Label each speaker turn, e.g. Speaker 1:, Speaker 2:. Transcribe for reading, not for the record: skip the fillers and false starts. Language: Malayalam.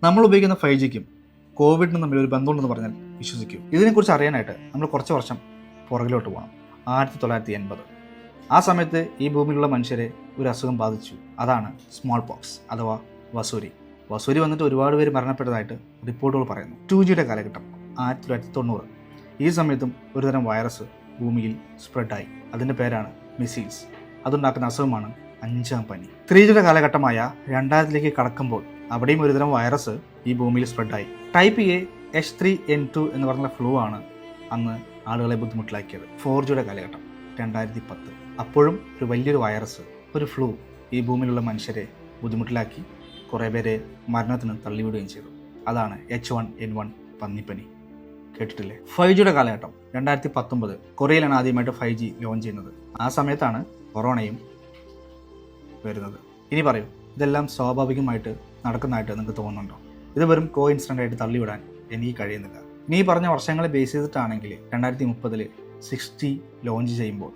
Speaker 1: നമ്മൾ ഉപയോഗിക്കുന്ന 5Gക്കും കോവിഡിനും തമ്മിൽ ഒരു ബന്ധമുണ്ടെന്ന് പറഞ്ഞാൽ വിശ്വസിക്കും. ഇതിനെക്കുറിച്ച് അറിയാനായിട്ട് നമ്മൾ കുറച്ച് വർഷം പുറകിലോട്ട് പോകണം. 1980. ആ സമയത്ത് ഈ ഭൂമിയിലുള്ള മനുഷ്യരെ ഒരു അസുഖം ബാധിച്ചു. അതാണ് സ്മോൾ പോക്സ് അഥവാ വസൂരി. വസൂരി വന്നിട്ട് ഒരുപാട് പേര് മരണപ്പെട്ടതായിട്ട് റിപ്പോർട്ടുകൾ പറയുന്നു. 2Gയുടെ കാലഘട്ടം 1990. ഈ സമയത്തും ഒരുതരം വൈറസ് ഭൂമിയിൽ സ്പ്രെഡായി. അതിൻ്റെ പേരാണ് മിസൈൽസ്. അതുണ്ടാക്കുന്ന അസുഖമാണ് 5ാം പനി. 3Gയുടെ കാലഘട്ടമായ 2000ലേക്ക് കടക്കുമ്പോൾ അവിടെയും ഒരുതരം വൈറസ് ഈ ഭൂമിയിൽ സ്പ്രെഡായി. ടൈപ്പ് എ H3N2 എന്ന് പറഞ്ഞ ഫ്ലൂ ആണ് അന്ന് ആളുകളെ ബുദ്ധിമുട്ടിലാക്കിയത്. 4Gയുടെ കാലഘട്ടം 2010. അപ്പോഴും ഒരു വലിയൊരു വൈറസ്, ഒരു ഫ്ലൂ ഈ ഭൂമിയിലുള്ള മനുഷ്യരെ ബുദ്ധിമുട്ടിലാക്കി കുറേ പേരെ മരണത്തിന് തള്ളിവിടുകയും ചെയ്തു. അതാണ് H1N1 പന്നിപ്പനി. കേട്ടിട്ടില്ലേ? 5Gയുടെ കാലഘട്ടം 2019. കൊറിയയിലാണ് ആദ്യമായിട്ട് 5G ലോഞ്ച് ചെയ്യുന്നത്. ആ സമയത്താണ് കൊറോണയും വരുന്നത്. ഇനി പറയൂ, ഇതെല്ലാം സ്വാഭാവികമായിട്ട് നടക്കുന്നതായിട്ട് നിങ്ങൾക്ക് തോന്നുന്നുണ്ടോ? ഇത് വെറും കോഇൻസിഡൻ്റ് ആയിട്ട് തള്ളിവിടാൻ എനിക്ക് കഴിയുന്നില്ല. ഇനി ഈ പറഞ്ഞ വർഷങ്ങളെ ബേസ് ചെയ്തിട്ടാണെങ്കിൽ 2030 6G ലോഞ്ച് ചെയ്യുമ്പോൾ